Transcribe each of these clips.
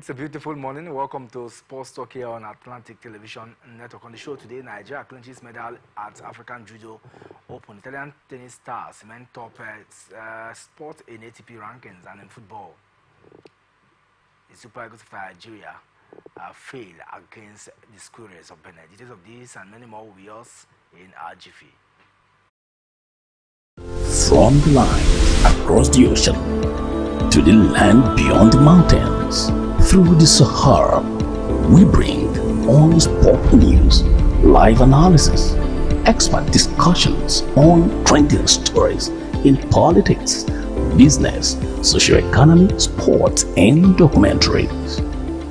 It's a beautiful morning. Welcome to Sports Talk here on Atlantic Television Network. On the show today, Nigeria clinches medal at African Judo Open. Italian tennis stars cement top sport in ATP rankings, and in football, the Super Eagles of Nigeria fail against the Squirrels of Benin. Details of this and many more will be yours in our jiffy. From the line across the ocean to the land beyond the mountains, through the Sahara, we bring on sport news, live analysis, expert discussions on trending stories in politics, business, socio-economy, sports, and documentaries.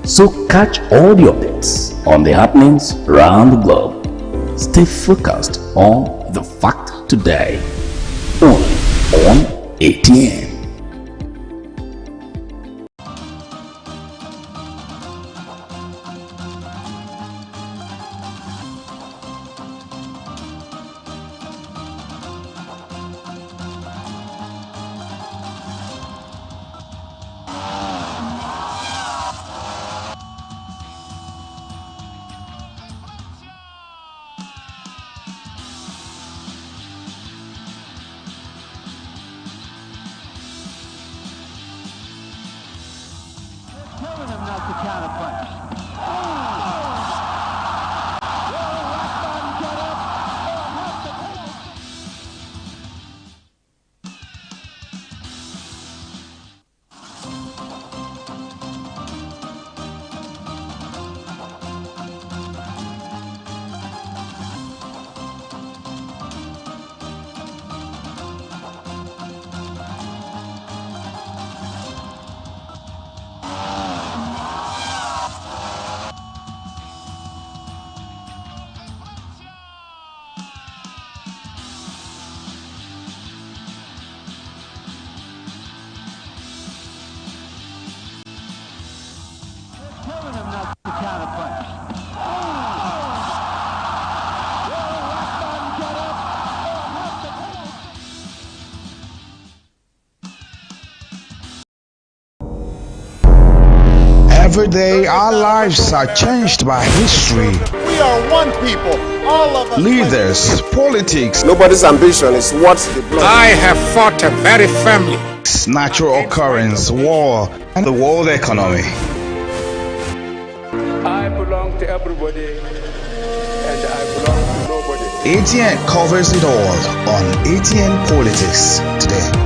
So catch all the updates on the happenings around the globe. Stay focused on the fact today, only on ATN. Telling him not to counterpunch. Telling him not to counterpunch. Every day, our lives are changed by history. We are one people, all of us. Leaders, politics, Nobody's ambition is what's the blood. I have fought very firmly. natural occurrence, war, and the world economy. I belong to everybody and I belong to nobody. ATN covers it all on ATN Politics today.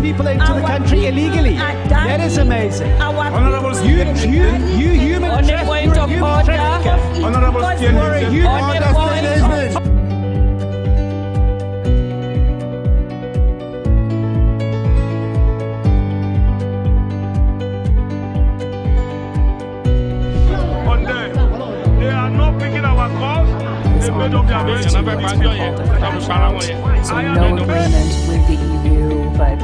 People into the country illegally. That is amazing. Honorable You human trafficker. Honorable they are not picking our calls. They made up their minds. So no agreement with the EU, but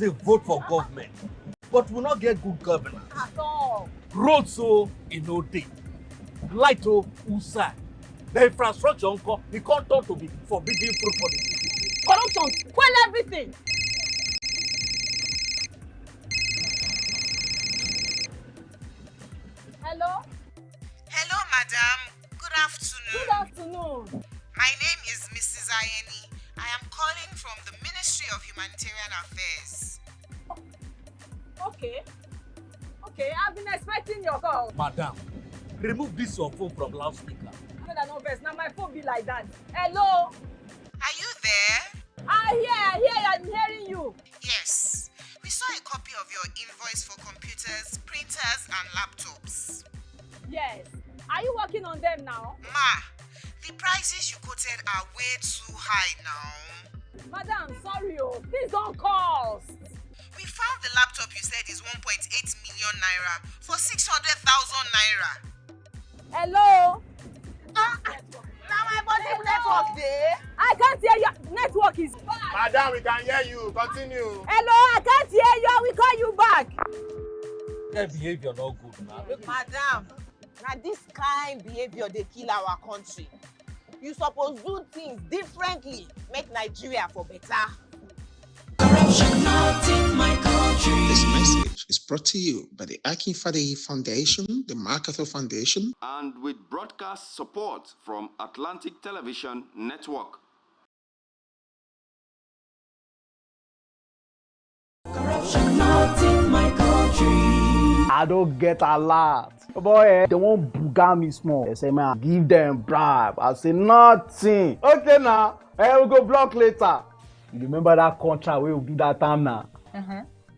dey vote for government, but we not get good governance. At all. Road so e no dey. Light o usai. The infrastructure nko e come turn to be forbidden fruit for the city. Corruption, well everything. Hello? Hello, madam. Good afternoon. Good afternoon. My name is Mrs. Ayeni. I am calling from the Ministry of Humanitarian Affairs. Okay. Okay, I've been expecting your call. Madam, remove this your phone from loudspeaker. No vex, now my phone be like that. Hello? Are you there? I hear, I'm hearing you. Yes. We saw a copy of your invoice for computers, printers, and laptops. Yes. Are you working on them now? Ma, the prices you quoted are way too high now. Madam, sorry, please don't cost. We found the laptop you said is 1.8 million naira for 600,000 naira. Hello? Now my body network there. I can't hear you. Network is bad. Madam, we can hear you. Continue. Hello, I can't hear you. I will call you back. Their behavior not good now. Madam, now this kind behavior they kill our country. You suppose do things differently, make Nigeria for better. Corruption not in my country. This message is brought to you by the Akinfade Foundation, the MacArthur Foundation, and with broadcast support from Atlantic Television Network. Corruption not in my country. I don't get a lot. Boy, they won't booga me small. They say, man, give them bribe. I say, nothing. Okay, now, we'll go block later. You remember that contract we will do that time now?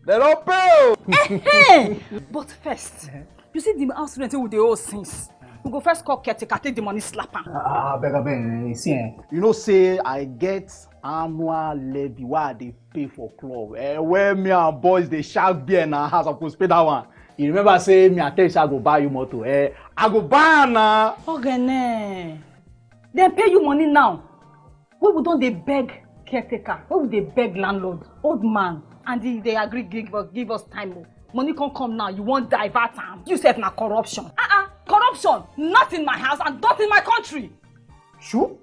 They don't pay. But first, you see the house rent with the old things. We go first call caretaker, take the money, slap am. Beg, see, you know, say I get annual levy why they pay for club. Where me and boys they shark beer in our house, I supposed to pay that one. You remember say me and tell you I go buy you motor. I go buy now. Okay, then pay you money now. We don't they beg caretaker? Why would they beg landlord, old man, and they agree give us time? Money can't come now. You won't divert time. You said na corruption. Corruption, not in my house and not in my country. Sure?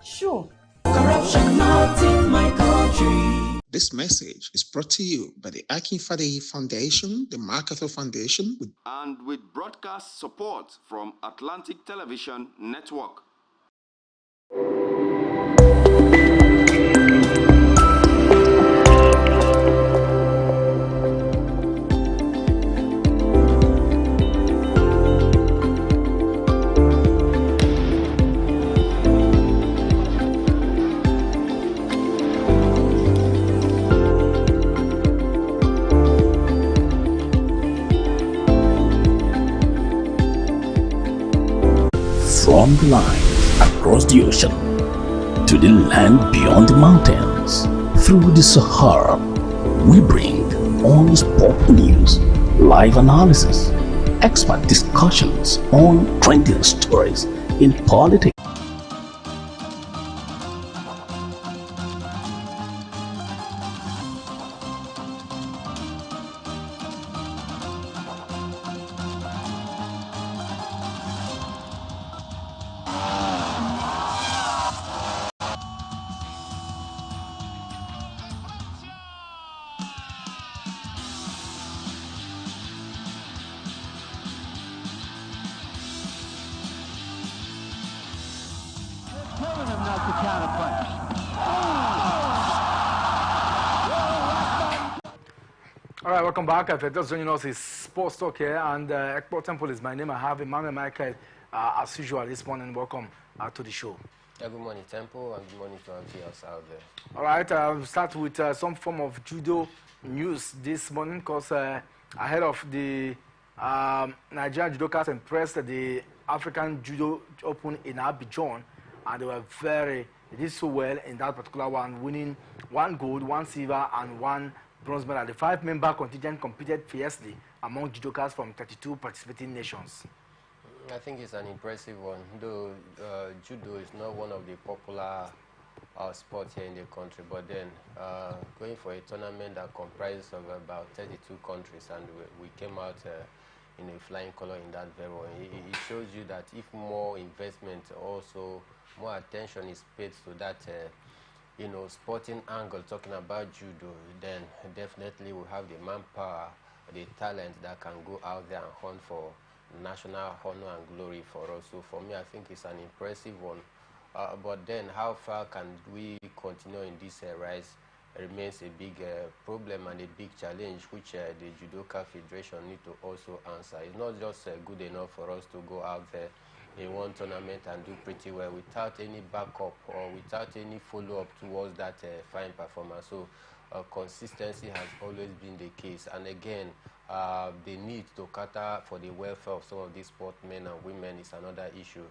Sure. Corruption not in my country. This message is brought to you by the Akinfade Foundation, the MacArthur Foundation, and with broadcast support from Atlantic Television Network. From the line across the ocean to the land beyond the mountains, through the Sahara, we bring honest pop news, live analysis, expert discussions on trending stories in politics. All right, welcome back. If you're just joining us, it's Sports Talk here, and Ekpo Temple is my name. I have Emmanuel Michael, as usual, this morning. Welcome to the show. Good morning, Temple, and good morning to our viewers out there. All right, I'll start with some form of judo news this morning, because ahead of the Nigerian judokas impressed the African Judo Open in Abidjan, and they did so well in that particular one, winning 1 gold, 1 silver, and 1 bronze medal. The 5-member contingent competed fiercely among judokas from 32 participating nations. I think it's an impressive one, though judo is not one of the popular sport here in the country. But then going for a tournament that comprises of about 32 countries, and we came out in a flying color in that very way. It shows you that if more investment, also more attention is paid to that sporting angle, talking about judo, then definitely we have the manpower, the talent that can go out there and hunt for national honor and glory for us. So for me, I think it's an impressive one. But then how far can we continue in this rise remains a big problem and a big challenge, which the Judoka Federation need to also answer. It's not just good enough for us to go out there in one tournament and do pretty well without any backup or without any follow-up towards that fine performance. So consistency has always been the case. And again, the need to cater for the welfare of some of these sportsmen and women is another issue.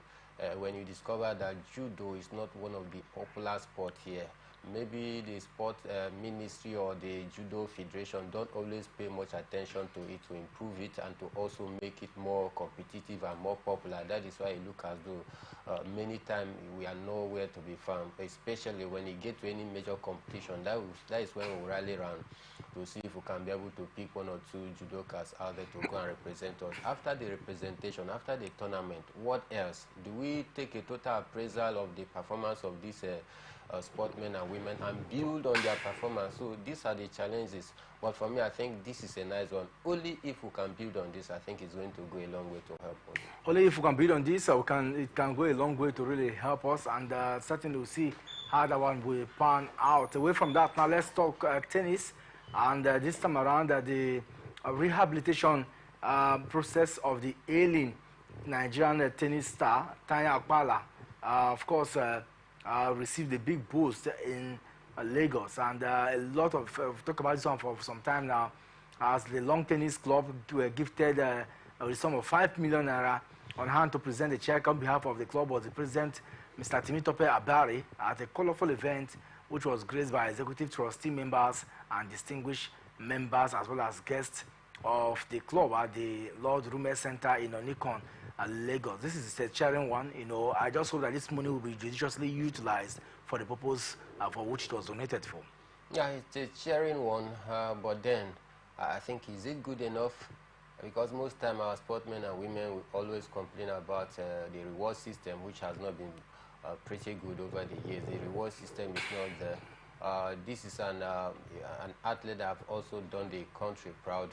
When you discover that judo is not one of the popular sports here, maybe the sport ministry or the judo federation don't always pay much attention to it to improve it and to also make it more competitive and more popular. That is why it looks as though many times we are nowhere to be found, especially when you get to any major competition. That is when we rally around to see if we can be able to pick one or two judokas out there to go and represent us. After the representation, after the tournament, what else? Do we take a total appraisal of the performance of these sportsmen and women and build on their performance? So these are the challenges. But for me, I think this is a nice one. Only if we can build on this, I think it's going to go a long way to help us. Only if we can build on this, it can go a long way to really help us, and certainly we'll see how that one will pan out. Away from that, now let's talk tennis. And this time around, the rehabilitation process of the ailing Nigerian tennis star, Tanya Akpala, of course, received a big boost in Lagos. And a lot of, we've talked about this one for some time now, as the Long Tennis Club were gifted a sum of 5 million naira on hand to present a check on behalf of the club was the president, Mr. Timitope Abari, at a colorful event which was graced by executive trustee members and distinguished members as well as guests of the club at the Lord Rume Center in Onikon, Lagos. This is a sharing one. I just hope that this money will be judiciously utilized for the purpose for which it was donated for. Yeah, it's a sharing one, but then I think, is it good enough? Because most time our sportsmen and women will always complain about the reward system, which has not been pretty good over the years. The reward system is not there. This is an athlete that have also done the country proud.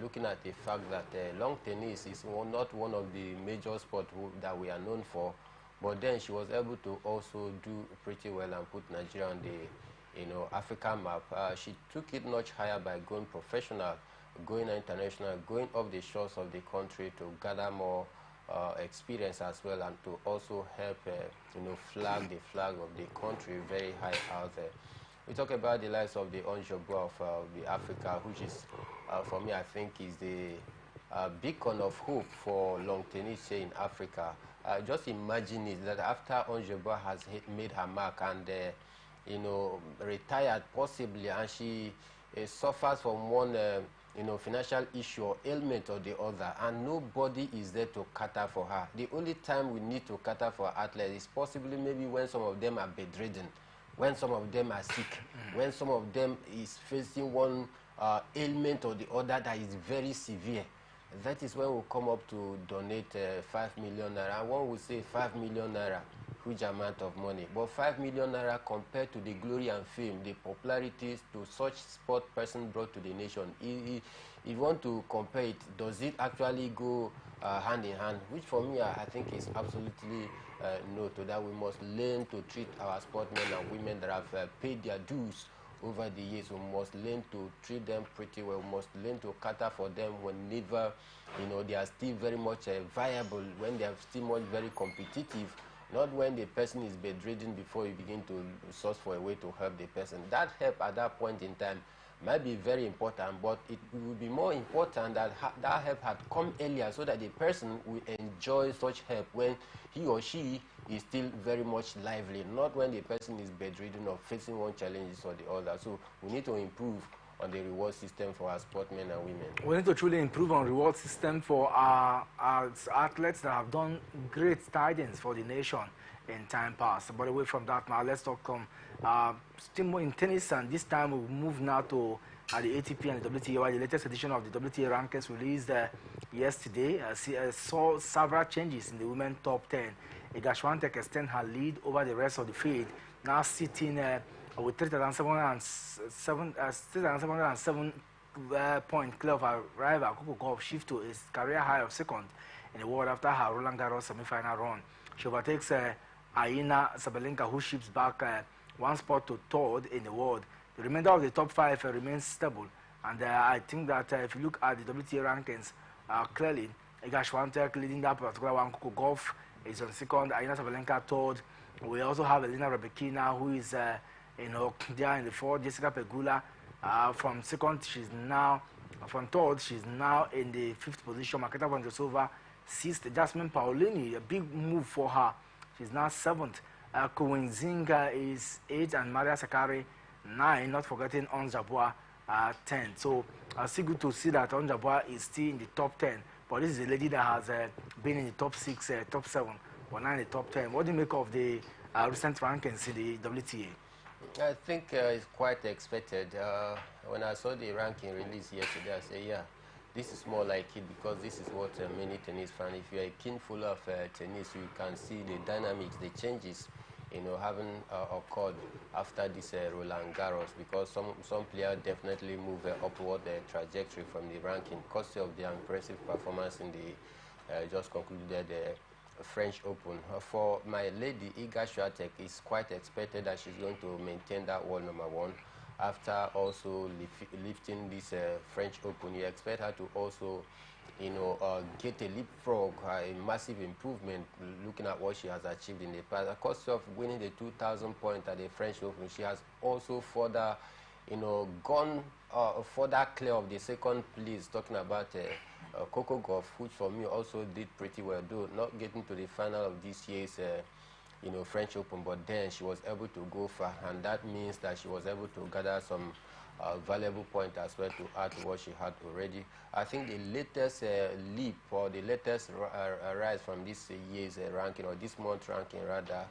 Looking at the fact that long tennis is not one of the major sports that we are known for, but then she was able to also do pretty well and put Nigeria on the African map. She took it much higher by going professional, going international, going off the shores of the country to gather more experience as well, and to also help flag the flag of the country very high out there. We talk about the likes of the Onjobwa of the Africa, which is, for me, I think is the beacon of hope for long tennis here in Africa. Just imagine it, that after Onjobwa has made her mark and retired possibly, and she suffers from one financial issue or ailment or the other, and nobody is there to cater for her. The only time we need to cater for athletes is possibly maybe when some of them are bedridden, when some of them are sick, when some of them is facing one ailment or the other that is very severe. That is when we come up to donate 5 million naira. And one would say 5 million naira, huge amount of money. But 5 million naira compared to the glory and fame, the popularities to such sport person brought to the nation, if you want to compare it, does it actually go hand in hand? Which for me, I think is absolutely no to that. We must learn to treat our sportsmen and women that have paid their dues over the years. We must learn to treat them pretty well. We must learn to cater for them whenever they are still very much viable, when they are still much very competitive, not when the person is bedridden before you begin to source for a way to help the person. That help at that point in time might be very important, but it would be more important that that help had come earlier, so that the person will enjoy such help when he or she is still very much lively, not when the person is bedridden or facing one challenge or the other. So we need to improve on the reward system for our sportmen and women. We need to truly improve on reward system for our athletes that have done great tidings for the nation in time past. But away from that now, let's talk still more in tennis, and this time we'll move now to the ATP and the WTA. The latest edition of the WTA rankings released yesterday saw several changes in the women top 10. Iga Swiatek extend her lead over the rest of the field, now sitting with 3,707 point clear of her rival Coco Gauff, shift to his career high of second in the world after her Roland Garros semi-final run. She overtakes Aina Sabalenka, who shifts back one spot to third in the world. The remainder of the top 5 remains stable, and I think that if you look at the WTA rankings, clearly Iga Swiatek leading that particular one. Coco Gauff is on second, Aina Sabalenka third. We also have Elena Rybakina, who is there in the fourth. Jessica Pegula from second, from third, she's now in the 5th position. Marketa Vondrousova 6th. Jasmine Paolini, a big move for her. She's now 7th. Kuwenzinga is 8th, and Maria Sakkari 9. Not forgetting Ons Jabeur 10. So it's still good to see that Ons Jabeur is still in the top 10. But this is a lady that has been in the top 6, top 7, but now in the top 10. What do you make of the recent rankings in the WTA? I think it's quite expected. When I saw the ranking release yesterday, I said, yeah, this is more like it, because this is what many tennis fans, if you're a keen follower of tennis, you can see the dynamics, the changes, having occurred after this Roland Garros, because some players definitely move upward trajectory from the ranking, courtesy of their impressive performance in the just concluded French Open. For my lady, Iga Swiatek, is quite expected that she's going to maintain that world #1. After also lifting this French Open, you expect her to also, get a leapfrog, a massive improvement, looking at what she has achieved in the past. Of course, of winning the 2,000 points at the French Open, she has also further, gone further clear of the second place, talking about Coco Gauff, which for me also did pretty well, though not getting to the final of this year's French Open, but then she was able to go far, and that means that she was able to gather some valuable points as well to add to what she had already. I think the latest leap, or the latest rise from this year's ranking, or this month's ranking rather,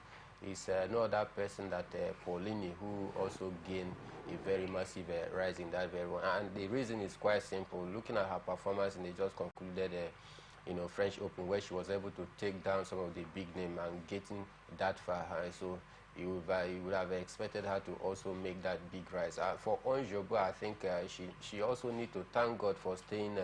is no other person than Paolini, who also gained a very massive rise in that very one. And the reason is quite simple. Looking at her performance in the just concluded French Open, where she was able to take down some of the big names and getting that far, so you would have expected her to also make that big rise. For Ons Jabeur, I think she also needs to thank God for staying,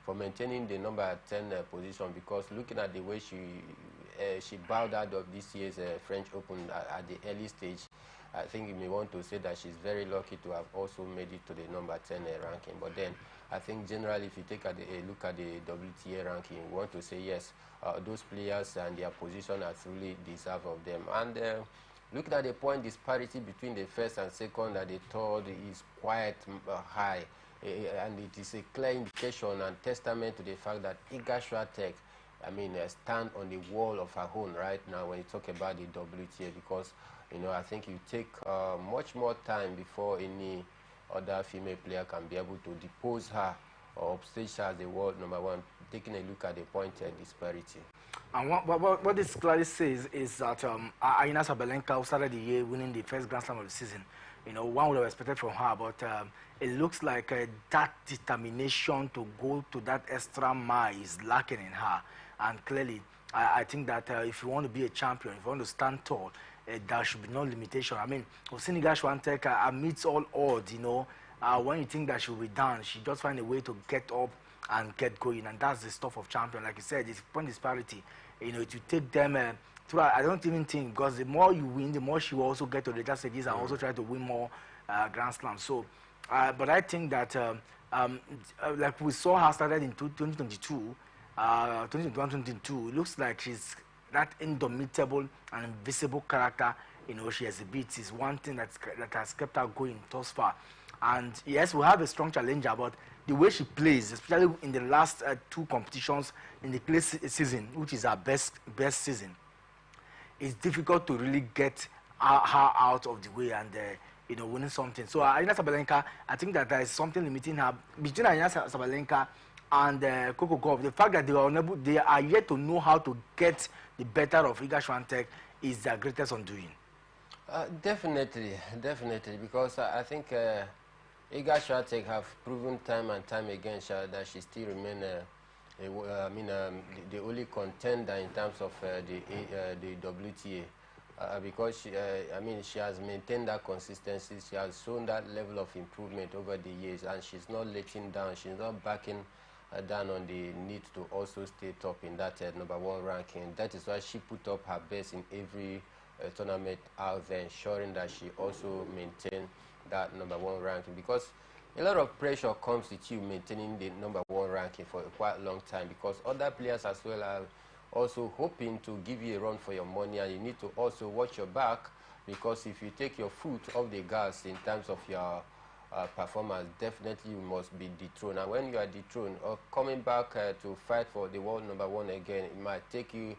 for maintaining the number 10 position, because looking at the way she bowed out of this year's French Open at the early stage, I think you may want to say that she's very lucky to have also made it to the number 10 ranking. But then I think generally, if you take a look at the WTA ranking, you want to say yes, those players and their position are truly deserve of them. And looking at the point disparity between the first and second and the third is quite high, and it is a clear indication and testament to the fact that Iga Swiatek, stand on the wall of her own right now when you talk about the WTA, because I think you take much more time before any other female player can be able to depose her or upstage her as the world #1, taking a look at the point disparity. And what this clearly says is that Aina Sabalenka, who started the year winning the first Grand Slam of the season, one would have expected from her, but it looks like that determination to go to that extra mile is lacking in her. And clearly, I think that if you want to be a champion, if you want to stand tall, there should be no limitation. We've seen Iga Swiatek amidst all odds, when you think that she'll be down, she just find a way to get up and get going, and that's the stuff of champion. Like you said, it's point disparity. If you take them through, I don't even think, because the more you win, the more she will also get to the later stages and also try to win more Grand Slams. So, but I think that like we saw her started in 2022, 2021-2022, it looks like she's that indomitable and invisible character, she exhibits, is one thing that has kept her going thus far. And yes, we have a strong challenger, but the way she plays, especially in the last 2 competitions in the clay season, which is her best season, it's difficult to really get her out of the way. And winning something. So Arina Sabalenka, I think that there is something limiting her between Arina Sabalenka and Coco Gauff. The fact that they are yet to know how to get the better of Iga Swiatek is their greatest undoing. Definitely, because I think Iga Swiatek have proven time and time again that she still remain the only contender in terms of the WTA. Because she has maintained that consistency, she has shown that level of improvement over the years, and she's not letting down, she's not backing down on the need to also stay top in that #1 ranking. That is why she put up her best in every tournament out there, ensuring that she also maintained that #1 ranking, because a lot of pressure comes with you maintaining the #1 ranking for a quite long time, because other players as well are also hoping to give you a run for your money, and you need to also watch your back, because if you take your foot off the gas in terms of your performance, definitely you must be dethroned. And when you are dethroned or coming back to fight for the world #1 again, it might take you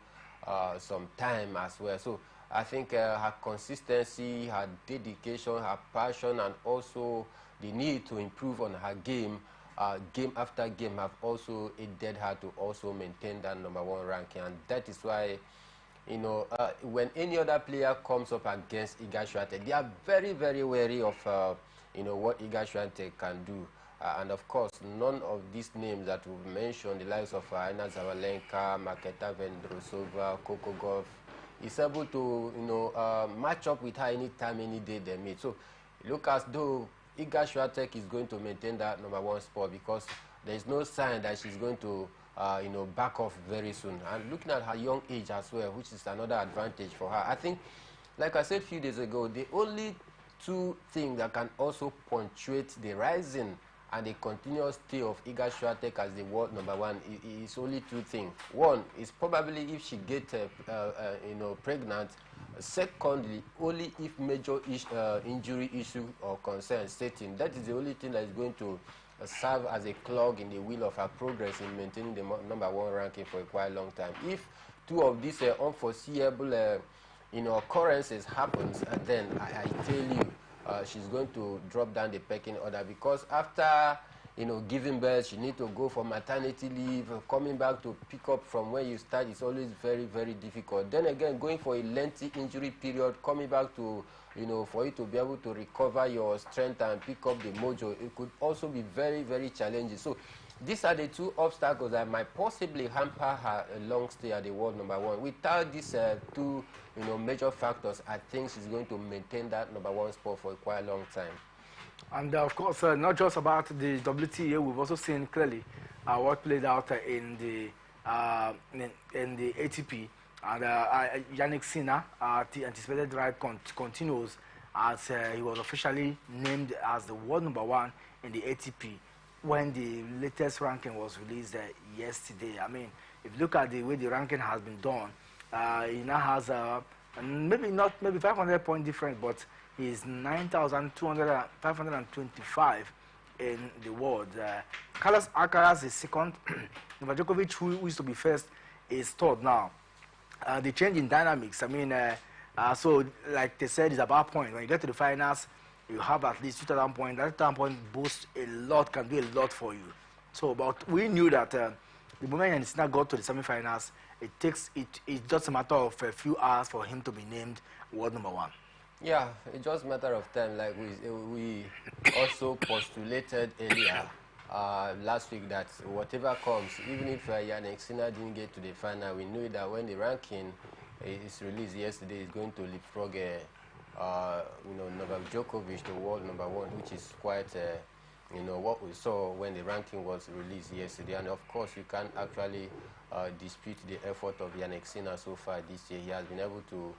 some time as well. So I think her consistency, her dedication, her passion, and also the need to improve on her game, game after game, have also aided her to also maintain that #1 ranking. And that is why, when any other player comes up against Iga Swiatek, they are very, very wary of what Iga Swiatek can do. And of course, none of these names that we've mentioned, the likes of Arina Sabalenka, Marketa Vondrousova, Coco Gauff, is able to match up with her anytime, any day they meet. So it looks as though Iga Swiatek is going to maintain that #1 spot, because there is no sign that she's going to back off very soon. And looking at her young age as well, which is another advantage for her. I think, like I said a few days ago, the only two things that can also punctuate the rising and the continuous stay of Iga Swiatek as the world #1 is only two things. One is probably if she gets pregnant. Secondly, only if major injury issue or concern set in. That is the only thing that is going to serve as a clog in the wheel of her progress in maintaining the #1 ranking for a quite long time. If two of these unforeseeable occurrences happens, then I tell you, she's going to drop down the pecking order, because after giving birth, she need to go for maternity leave. Coming back to pick up from where you start is always very, very difficult. Then again, going for a lengthy injury period, coming back to for you to be able to recover your strength and pick up the mojo, it could also be very, very challenging. So these are the two obstacles that might possibly hamper her long stay at the world #1. Without these two major factors, I think she's going to maintain that #1 spot for a quite long time. And of course, not just about the WTA, we've also seen clearly what played out in the ATP. And Yannick Sinner, the anticipated ride continues, as he was officially named as the world #1 in the ATP when the latest ranking was released yesterday. I mean, if you look at the way the ranking has been done, he now has maybe 500 point difference, but he's 9,525 in the world. Carlos Alcaraz is second. Novak Djokovic, who used to be first, is third now. The change in dynamics, I mean, so like they said, it's about point. When you get to the finals, you have at least 2,000 points. That 2,000 point boosts a lot, can do a lot for you. So, but we knew that the moment Yannisina got to the semi-finals, it's just a matter of a few hours for him to be named world #1. Yeah, it's just a matter of time, like we also postulated earlier last week, that whatever comes, even if Yannick Sinner didn't get to the final, we knew that when the ranking is released yesterday, it's going to leapfrog Novak Djokovic to world #1, which is quite what we saw when the ranking was released yesterday. And of course, you can't actually dispute the effort of Yannick Sinner so far this year. He has been able to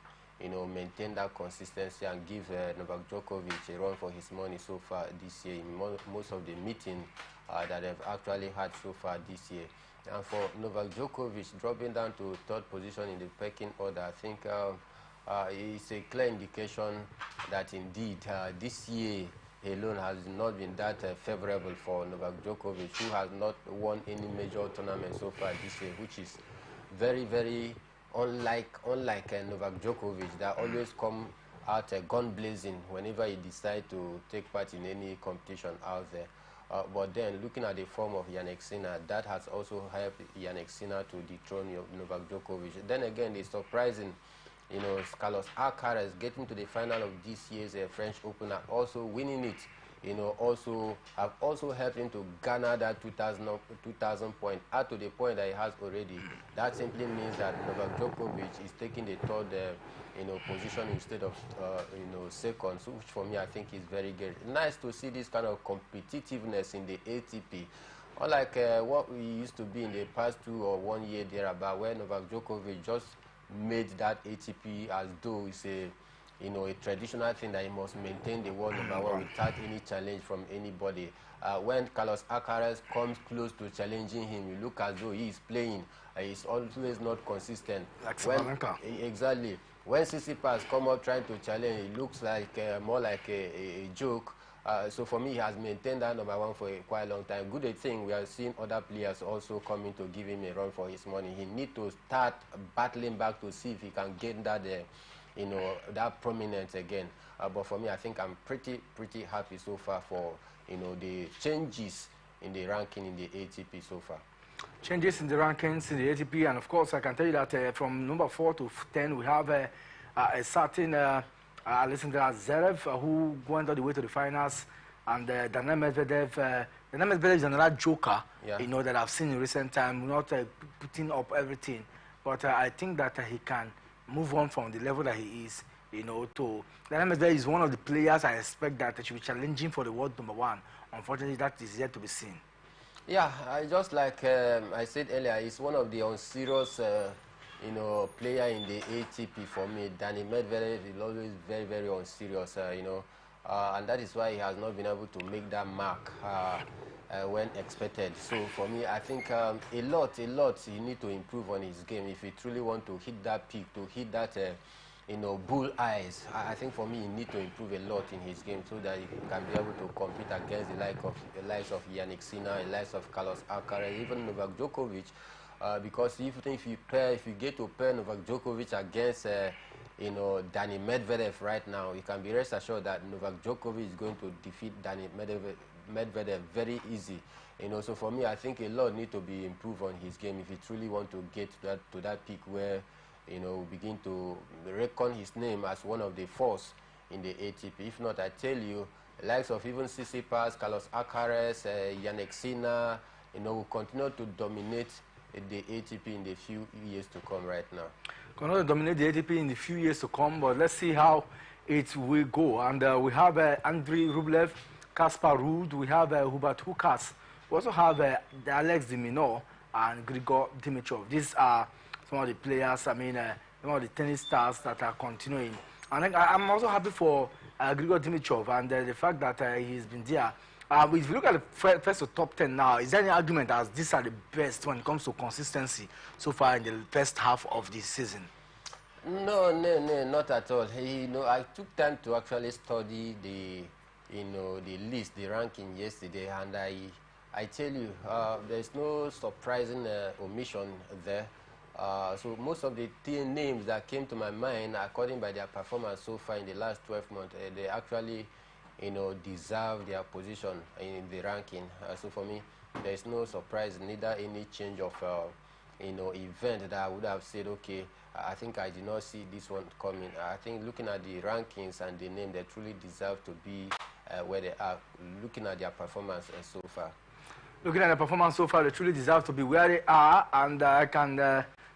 maintain that consistency and give Novak Djokovic a run for his money so far this year in most of the meetings that they've actually had so far this year. And for Novak Djokovic dropping down to third position in the pecking order, I think it's a clear indication that indeed this year alone has not been that favorable for Novak Djokovic, who has not won any major tournament so far this year, which is very, very unlike Novak Djokovic, that always come out gun blazing whenever he decides to take part in any competition out there. But then looking at the form of Jannik Sinner, that has also helped Jannik Sinner to dethrone Novak Djokovic. Then again, the surprising, Carlos Alcaraz getting to the final of this year's French Open and also winning it, have also helped him to garner that 2,000 point, up to the point that he has already. That simply means that Novak Djokovic is taking the third position instead of second, so which for me I think is very good. Nice to see this kind of competitiveness in the ATP, unlike what we used to be in the past 2 or 1 year thereabout, where Novak Djokovic just made that ATP as though it's a traditional thing that he must maintain the world #1 without any challenge from anybody. When Carlos Alcaraz comes close to challenging him, you look as though he is playing. He's always not consistent. Like Sabalenka. Exactly. When Tsitsipas come up trying to challenge, it looks like more like a joke. So for me, he has maintained that #1 for quite a long time. Good thing we are seeing other players also coming to give him a run for his money. He needs to start battling back to see if he can get that, that prominence again. But for me, I think I'm pretty happy so far for the changes in the ranking in the ATP so far. Changes in the rankings in the ATP, and of course I can tell you that from number 4 to 10 we have a certain Alexander Zverev who went all the way to the finals, and Daniil Medvedev. Daniil Medvedev is another joker, that I've seen in recent time, not putting up everything, but I think that he can move on from the level that he is. To Daniil Medvedev is one of the players I expect that should be challenging for the world #1. Unfortunately, that is yet to be seen. Yeah, just like I said earlier, he's one of the unserious, player in the ATP for me. Daniil Medvedev is always very, very unserious, and that is why he has not been able to make that mark when expected. So for me, I think a lot he needs to improve on his game if he truly want to hit that peak, to hit that, bull eyes. I think for me, he needs to improve a lot in his game so that he can be able to compete against the likes of Jannik Sinner, the likes of Carlos Alcaraz, even Novak Djokovic. Because if you get to pair Novak Djokovic against Daniil Medvedev right now, you can be rest assured that Novak Djokovic is going to defeat Daniil Medvedev very easy. So for me, I think a lot need to be improved on his game if he truly want to get to that peak where begin to reckon his name as one of the force in the ATP. If not, I tell you, the likes of even Tsitsipas, Carlos Alcaraz, Jannik Sinner, will continue to dominate the ATP in the few years to come right now. Continue to dominate the ATP in the few years to come, but let's see how it will go. And we have Andrei Rublev, Kaspar Ruud, we have Hubert Hurkacz. We also have Alex de Minaur and Grigor Dimitrov. These are some of the players, some of the tennis stars that are continuing. And I'm also happy for Grigor Dimitrov and the fact that he's been there. If you look at the first to top 10 now, is there any argument as these are the best when it comes to consistency so far in the first half of this season? No, not at all. I took time to actually study the list, the ranking yesterday, and I tell you, there's no surprising omission there. So most of the names that came to my mind, according by their performance so far in the last 12 months, they actually, deserve their position in the ranking. So for me, there's no surprise, neither any change of, event that I would have said, okay, I think I did not see this one coming. I think looking at the rankings and the name, they truly deserve to be where they are, looking at their performance so far. Looking at the performance so far, they truly deserve to be where they are, and I can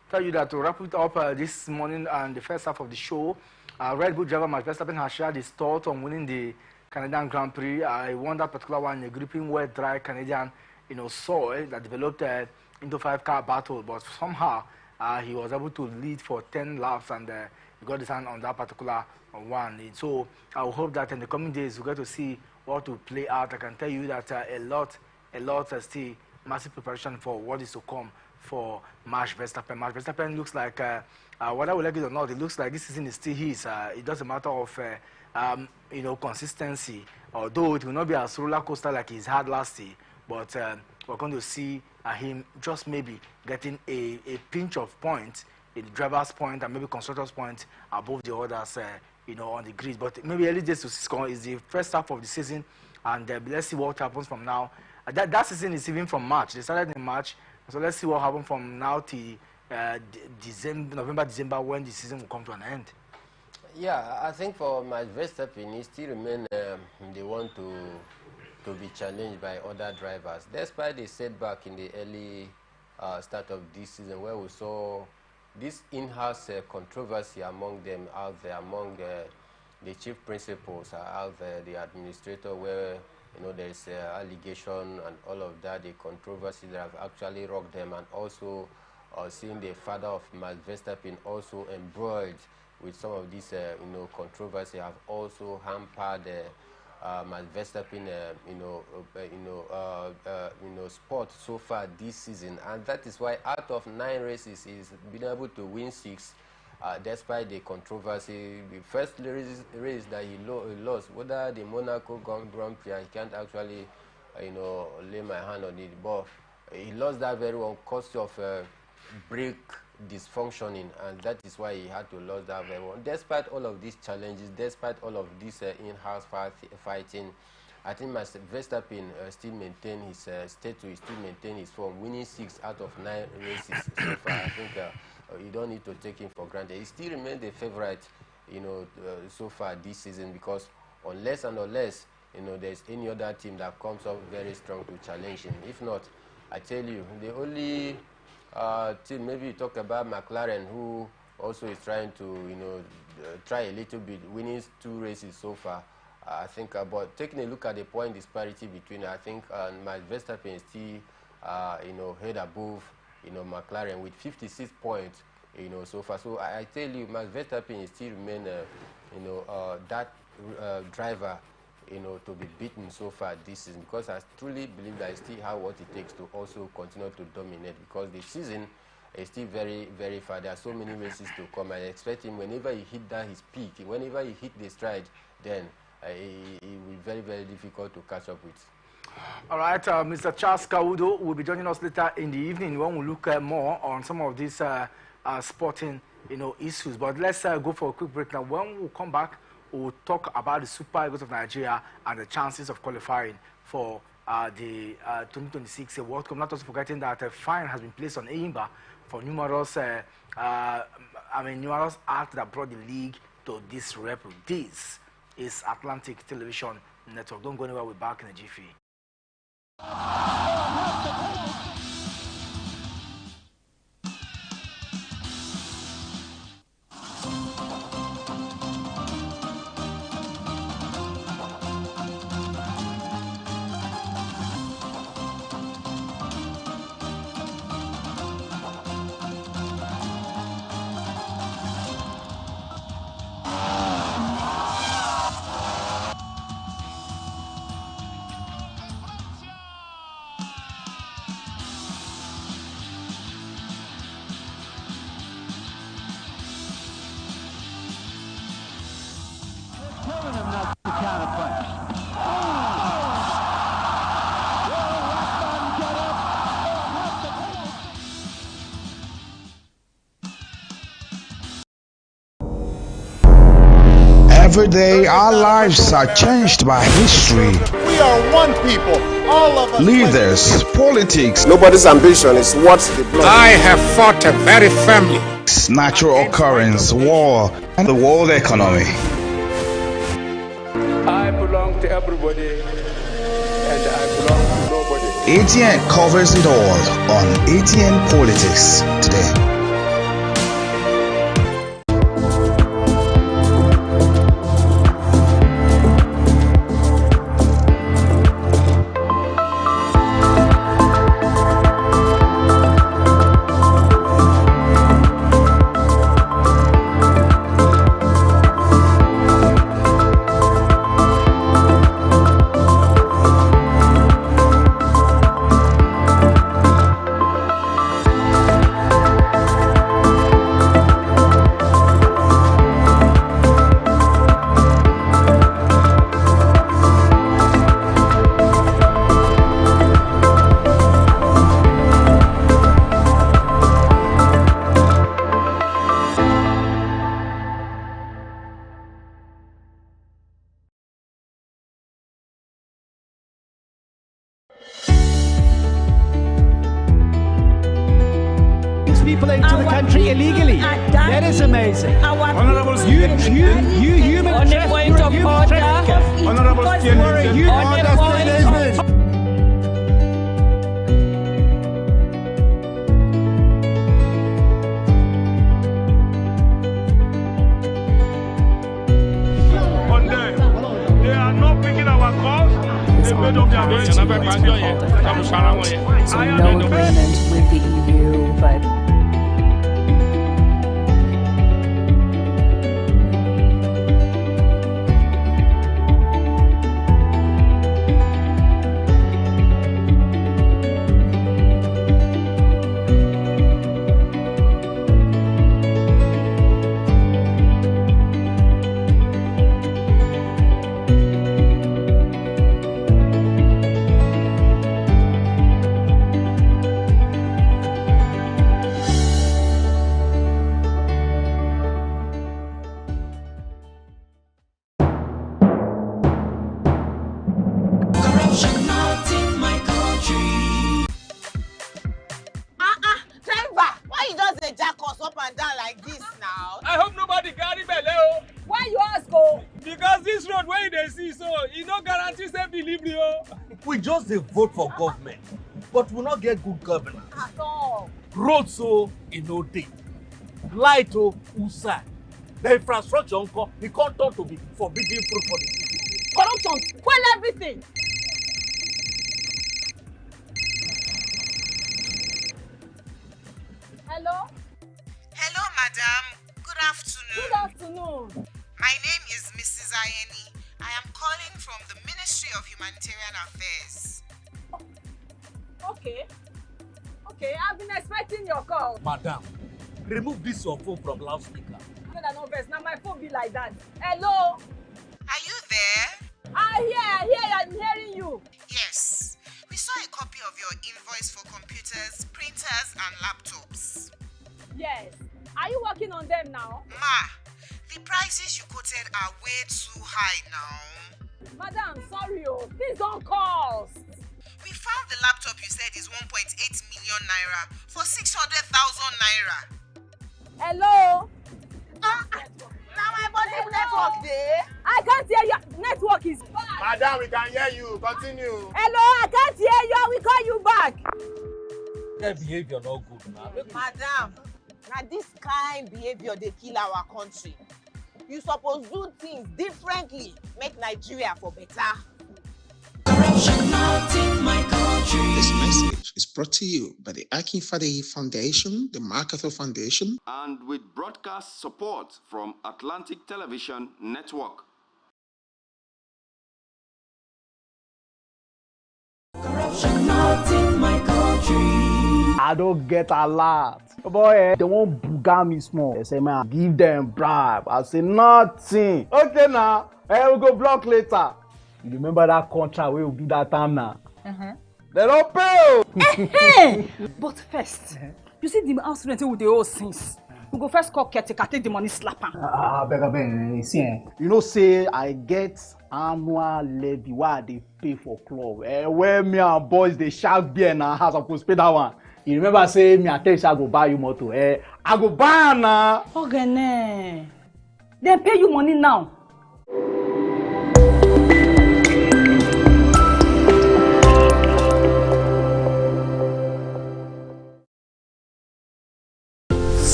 tell you that to wrap it up this morning and the first half of the show, Red Bull driver Max Verstappen has shared his thoughts on winning the Canadian Grand Prix. I won that particular one in a gripping wet, dry Canadian, soil that developed into 5-car battle, but somehow he was able to lead for 10 laps and he got his hand on that particular one. And so I hope that in the coming days we get to see what will play out. I can tell you that a lot still massive preparation for what is to come for Max Verstappen. Max Verstappen looks like, whether we like it or not, it looks like this season is still his. It doesn't matter of, consistency, although it will not be as roller coaster like he's had last year, but we're going to see him just maybe getting a pinch of points, in the driver's point and maybe constructor's point above the others on the grid. But maybe early days to score is the first half of the season, and let's see what happens from now. That season is even from March. They started in March, so let's see what happens from now to November, December, when the season will come to an end. Yeah, I think for Max Verstappen, he still remain they want to be challenged by other drivers, despite the setback in the early start of this season, where we saw this in-house controversy among them out there, among the chief principals out there, the administrator, where there's allegation and all of that, the controversy that have actually rocked them, and also seeing the father of Max Verstappen also embroiled with some of these controversy have also hampered Max Verstappen sport so far this season, and that is why out of 9 races he's been able to win 6 despite the controversy. The first race that he lost, whether the Monaco Grand Prix, I can't actually lay my hand on it, but he lost that very one course of brake dysfunctioning, and that is why he had to lose that very one. Despite all of these challenges, despite all of this in-house fighting, I think Max Verstappen still maintain his status, he still maintain his form, winning 6 out of 9 races so far. I think you don't need to take him for granted. He still remains the favorite, so far this season, because unless there's any other team that comes up very strong to challenge him. If not, I tell you, the only team, maybe you talk about McLaren, who also is trying to, try a little bit, winning 2 races so far. I think, but taking a look at the point disparity between, I think, Max Verstappen is still, head above, McLaren with 56 points, so far. So I tell you, Max Verstappen is still remain, that driver, to be beaten so far this season, because I truly believe that he still have what it takes to also continue to dominate, because the season is still very, very far. There are so many races to come. I expect him, whenever he hit his peak, whenever he hit the stride, then it will be very, very difficult to catch up with. All right, Mr. Charles Kaudo will be joining us later in the evening when we look more on some of these sporting, issues. But let's go for a quick break now. When we come back, we'll talk about the Super Eagles of Nigeria and the chances of qualifying for the 2026 World Cup. Not also forgetting that a fine has been placed on Eimba for numerous, numerous acts that brought the league to this rep. This is Atlantic Television Network. Don't go anywhere. We're back in a jiffy. Every day, our lives are changed by history. We are one people, all of us. Leaders, politics. Nobody's ambition is what's the blood. I have fought a very firmly. Natural occurrence, war, and the world economy. I belong to everybody, and I belong to nobody. ATN covers it all on ATN Politics today. people into the country illegally. That is amazing. Honorable You human trafficker. Honorable You're a human. They are not picking our calls. They made up their minds. So no agreement with the EU, but Corruption not in my country. Driver, why you just dey jack us up and down like this now? I hope nobody carry belle. Why you ask oh? Because this road where they see so, it no guarantee safe delivery. We just dey vote for government, but we not get good governance. At all. Road so e no dey, light outside, the infrastructure nko e come turn to be forbidden fruit for the city. Corruption, spoil everything. Hello? Hello, madam. Good afternoon. Good afternoon. My name is Mrs. Ayeni. I am calling from the Ministry of Humanitarian Affairs. Okay. Okay, I've been expecting your call. Madam, remove this your phone from loudspeaker. No vex, now my phone be like that. Hello? Are you there? I hear, I'm hearing you. Yes. We saw a copy of your invoice for computers, printers, and laptops. Yes. Are you working on them now? Ma, the prices you quoted are way too high now. Madam, sorry, please don't cost. We found the laptop you said is 1.8 million naira for 600,000 naira. Hello? Now my body network there. I can't hear you. Network is bad. Madam, we can hear you. Continue. Hello, I can't hear you. I will call you back. That behavior not good now. Madam, now this kind behavior they kill our country. You suppose do things differently, make Nigeria for better. Corruption not in my country. This message is brought to you by the Akinfade Foundation, the Marketer Foundation, and with broadcast support from Atlantic Television Network. Corruption not in my country. I don't get a lot. Boy, they won't booga me small. They say, man, give them bribe. I say, nothing. Okay, now, we'll go block later. You remember that contract we will do that time now? They don't pay. But first, you see the house rent with the old things. We go first call caretaker, take the money, slap am. Beg, see, you know, say I get annual levy why they pay for club. Where me and boys they shark beer in our house, I supposed to pay that one. You remember say me and tell you I go buy you motor. I go buy now. Okay, then pay you money now.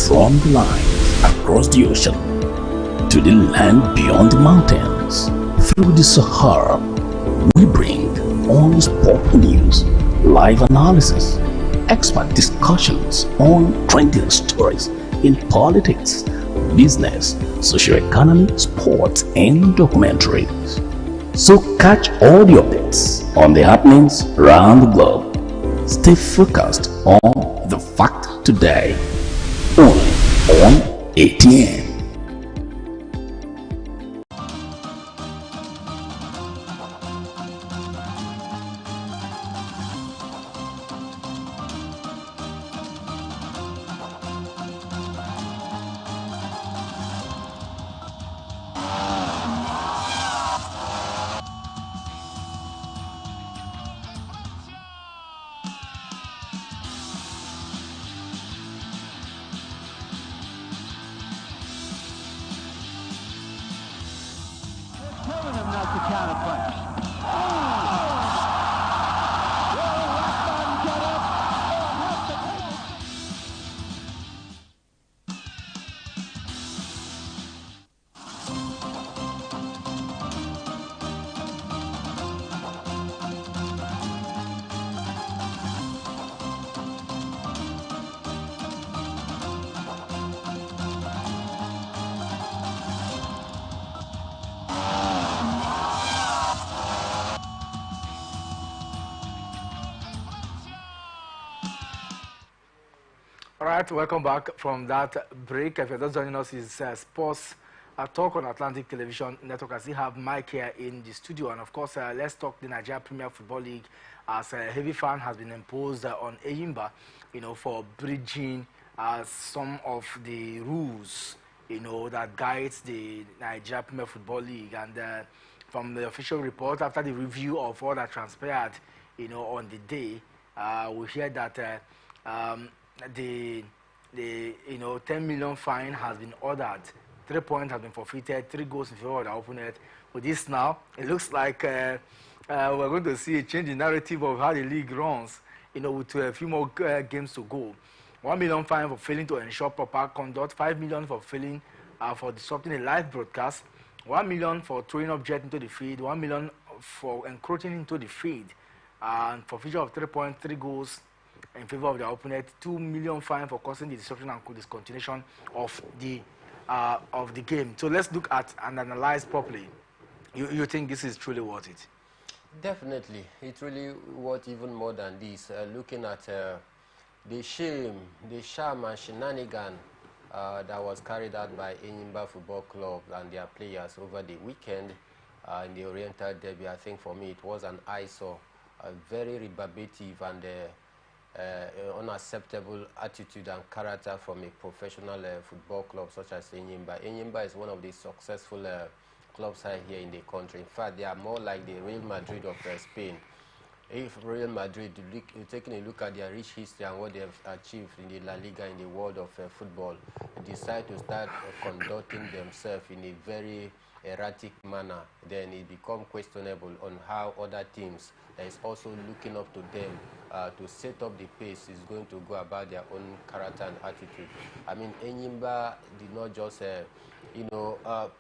From the line across the ocean to the land beyond the mountains, through the Sahara, we bring all sport news, live analysis, expert discussions on trending stories in politics, business, socio-economy, sports, and documentaries. So catch all the updates on the happenings around the globe. Stay focused on the fact today. Only on ATN. the counter punch. All right, welcome back from that break. If you're just joining us, it's Sports Talk on Atlantic Television Network. I still have Mike here in the studio. And of course, let's talk the Nigeria Premier Football League, as a heavy fan has been imposed on Eyimba, for bridging some of the rules, that guides the Nigeria Premier Football League. And from the official report, after the review of all that transpired, on the day, we hear that the 10 million fine has been ordered. 3 points have been forfeited, 3 goals in favor of the opponent. With this now, it looks like we're going to see a change in narrative of how the league runs, with a few more games to go. 1 million fine for failing to ensure proper conduct, 5 million for failing for disrupting a live broadcast, 1 million for throwing object into the field, 1 million for encroaching into the field, and forfeiture of 3 points, 3 goals in favor of the opponent, 2 million fine for causing the disruption and discontinuation of the game. So let's look at and analyze properly. You think this is truly worth it? Definitely, it's really worth even more than this. Looking at the shame, the sham and shenanigan that was carried out by Eyimba Football Club and their players over the weekend in the Oriental Derby, I think for me it was an eyesore, a very rebarbative and unacceptable attitude and character from a professional football club such as Eyimba. Eyimba is one of the successful clubs here in the country. In fact, they are more like the Real Madrid of Spain. If Real Madrid, taking a look at their rich history and what they have achieved in the La Liga, in the world of football, decide to start conducting themselves in a very erratic manner, then it becomes questionable on how other teams that is also looking up to them to set up the pace is going to go about their own character and attitude. I mean, Eyimba did not just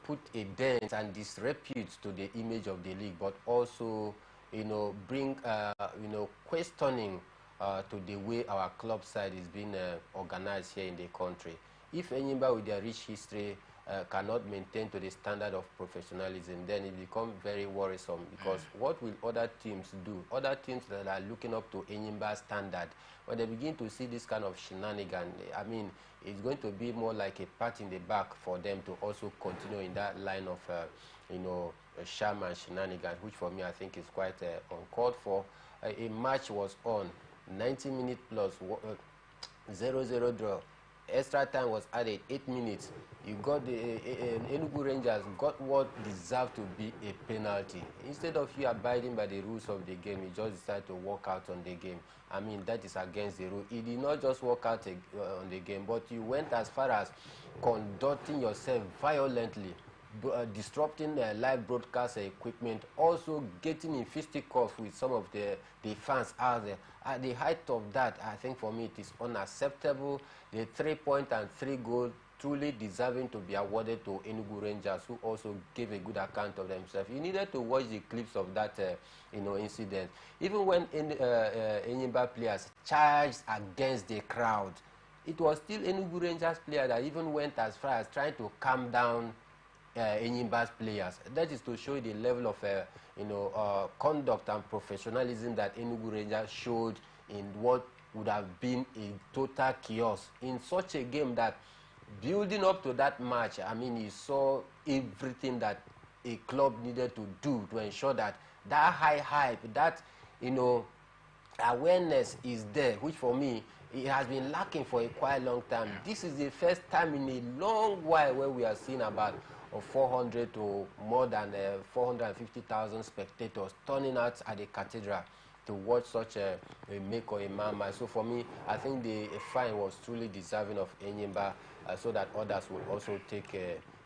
put a dent and disrepute to the image of the league, but also bring questioning to the way our club side is being organized here in the country. If Eyimba, with their rich history, cannot maintain to the standard of professionalism, then it becomes very worrisome, because what will other teams do? Other teams that are looking up to Eyimba's standard, when they begin to see this kind of shenanigan, I mean, it's going to be more like a pat in the back for them to also continue in that line of, sham and shenanigan, which for me I think is quite uncalled for. A match was on, 90 minutes plus, 0-0 draw. Extra time was added, 8 minutes. You got the Enugu Rangers got what deserved to be a penalty. Instead of you abiding by the rules of the game, you just decided to walk out on the game. I mean, that is against the rule. You did not just walk out on the game, but you went as far as conducting yourself violently, disrupting live broadcast equipment, also getting in fisticuffs with some of the fans out there. At the height of that, I think for me it is unacceptable. The 3-point and 3-goal truly deserving to be awarded to Enugu Rangers, who also gave a good account of themselves. You needed to watch the clips of that incident. Even when Eyimba players charged against the crowd, it was still Enugu Rangers players that even went as far as trying to calm down Eyimba's players. That is to show the level of conduct and professionalism that Enugu Rangers showed in what would have been a total chaos in such a game that, building up to that match, I mean, you saw everything that a club needed to do to ensure that that high hype, that awareness is there, which for me, it has been lacking for a quite long time. This is the first time in a long while where we are seeing about 400 to more than 450,000 spectators turning out at the cathedral to watch such a make or a mama. So for me, I think the fine was truly deserving of Eyimba, so that others will also take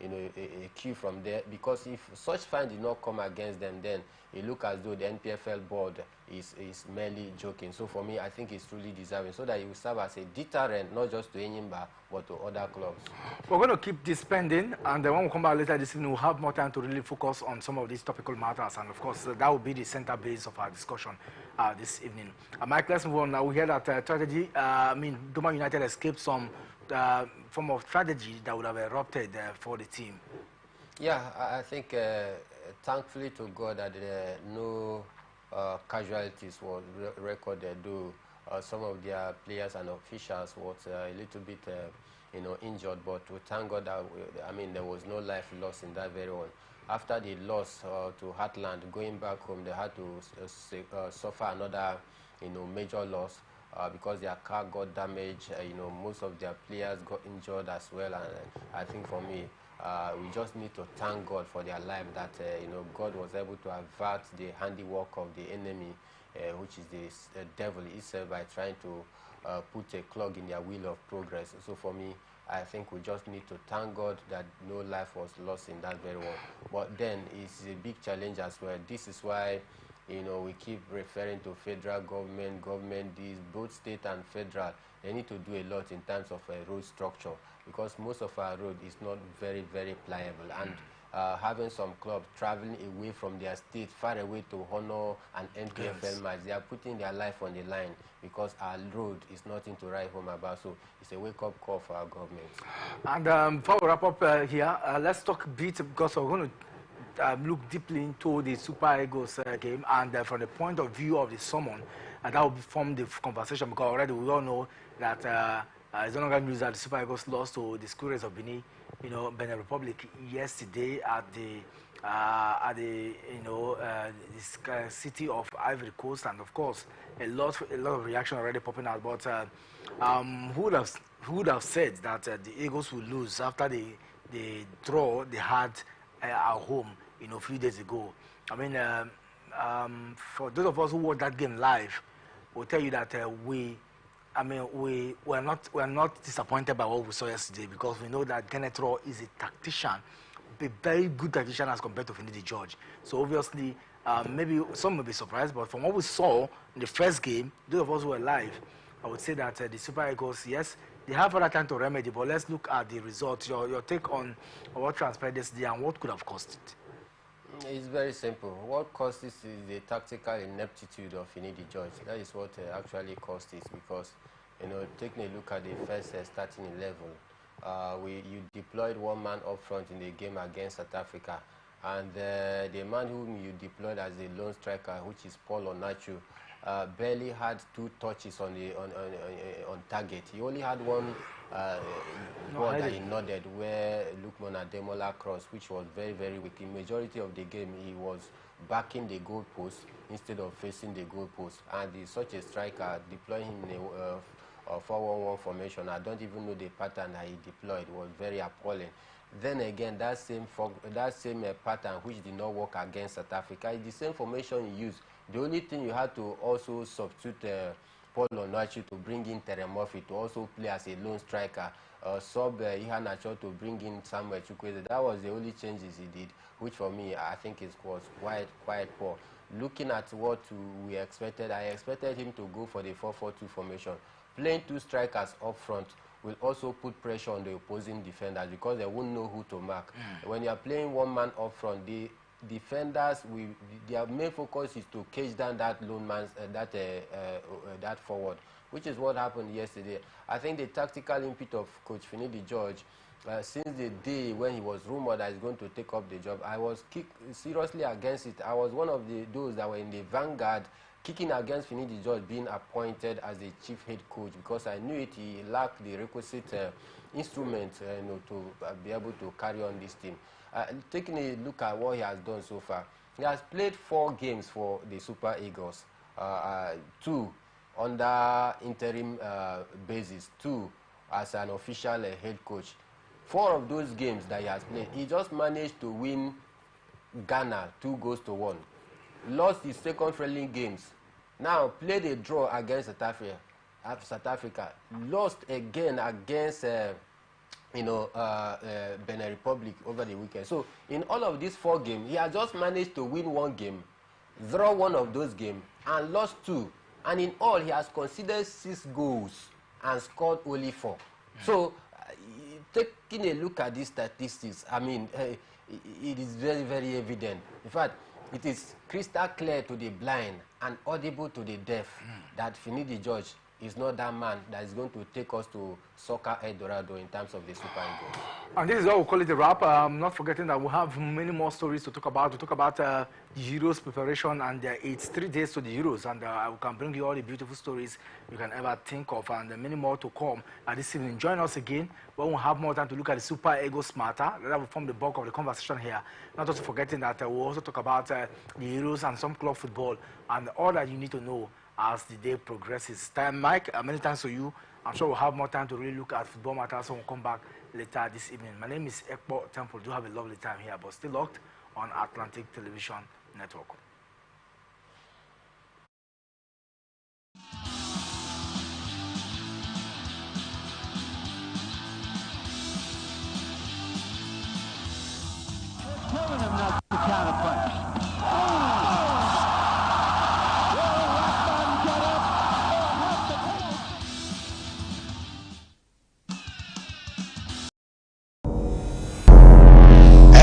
a cue from there, because if such fine did not come against them, then it look as though the NPFL board is merely joking. So for me, I think it's truly deserving, so that it will serve as a deterrent, not just to Enyimba, but to other clubs. We're going to keep this pending, and then when we come back later this evening, we'll have more time to really focus on some of these topical matters, and of course, that will be the center base of our discussion this evening. Mike, let's move on now. We hear that Doma United escaped some form of tragedy that would have erupted for the team. Yeah, I think thankfully to God that no casualties were recorded, though some of their players and officials was a little bit injured, but we thank God that there was no life lost in that very one. After the loss to Heartland, going back home, they had to suffer another major loss. Because their car got damaged, most of their players got injured as well, and I think for me, we just need to thank God for their life, that God was able to avert the handiwork of the enemy, which is the devil itself, by trying to put a clog in their wheel of progress. So for me, I think we just need to thank God that no life was lost in that very one. But then it's a big challenge as well. This is why we keep referring to federal government, these both state and federal. They need to do a lot in terms of road structure, because most of our road is not very, very pliable. And having some clubs traveling away from their state, far away to honor an NPFL match, they are putting their life on the line, because our road is nothing to write home about. So it's a wake-up call for our government. And before we wrap up here, let's talk a bit, because we're going to look deeply into the Super Eagles game, and from the point of view of the summon, that will form the conversation, because already we all know that it's no longer news that the Super Eagles lost to the Squirrels of Benin, Benin Republic yesterday at the city of Ivory Coast, and of course a lot of reaction already popping out. But who would have said that the Eagles will lose after the draw they had at home a few days ago? For those of us who watched that game live, we'll tell you that we're not disappointed by what we saw yesterday, because we know that Kenneth Rowe is a tactician, a very good tactician as compared to Finidi George. So obviously, maybe some may be surprised, but from what we saw in the first game, those of us who were live, I would say that the Super Eagles, yes, they have other time to remedy, but let's look at the results. Your take on what transpired yesterday and what could have caused it. It's very simple. What caused this is the tactical ineptitude of Finidi George. That is what actually caused it, because, taking a look at the first starting 11, you deployed one man up front in the game against South Africa, and the man whom you deployed as the lone striker, which is Paul Onachu, barely had 2 touches on target. He only had one ball that he nodded, where Lukman Ademola crossed, which was very, very weak. In majority of the game, he was backing the goalpost instead of facing the goalpost. And such a striker, deploying him in a 4-1-1 formation, I don't even know the pattern that he deployed, was very appalling. Then again, that same pattern which did not work against South Africa is the same formation he used. The only thing you had to also substitute Paul Onachi to bring in Teremorphy to also play as a lone striker, Ihanacho to bring in Samuel Chukwueze. That was the only changes he did, which for me, I think it was quite poor. Looking at what we expected, I expected him to go for the 4-4-2 formation. Playing 2 strikers up front will also put pressure on the opposing defenders, because they won't know who to mark. When you are playing one man up front, the defenders, their main focus is to cage down that lone man, that forward, which is what happened yesterday. I think the tactical input of Coach Finidi George, since the day when he was rumored that he's going to take up the job, I was seriously against it. I was one of those that were in the vanguard, kicking against Finidi George being appointed as the chief head coach, because I knew he lacked the requisite instruments to be able to carry on this team. Taking a look at what he has done so far, he has played 4 games for the Super Eagles, 2 under interim basis, 2 as an official head coach. 4 of those games that he has played, he just managed to win Ghana 2-1. Lost his second friendly games. Now played a draw against South Africa. Lost again against Benin Republic over the weekend. So in all of these 4 games, he has just managed to win 1 game, draw 1 of those games, and lost 2. And in all, he has conceded 6 goals and scored only 4. So taking a look at these statistics, I mean, it is very, very evident. In fact, it is crystal clear to the blind and audible to the deaf that Finidi George is not that man that is going to take us to soccer El Dorado in terms of the Super Eagles. And this is what we call it a wrap. Not forgetting that we have many more stories to talk about. We talk about the Euros preparation, and it's 3 days to the Euros, and we can bring you all the beautiful stories you can ever think of, and many more to come this evening. Join us again when we have more time to look at the Super Eagles matter. That will form the bulk of the conversation here. Not also forgetting that we'll also talk about the Euros and some club football and all that you need to know as the day progresses. Mike, many thanks to you. I'm sure we'll have more time to really look at football matters, so we'll come back later this evening. My name is Ekpo Temple. Do have a lovely time here, but stay locked on Atlantic Television Network. Telling him not to counterpunch.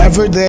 Every day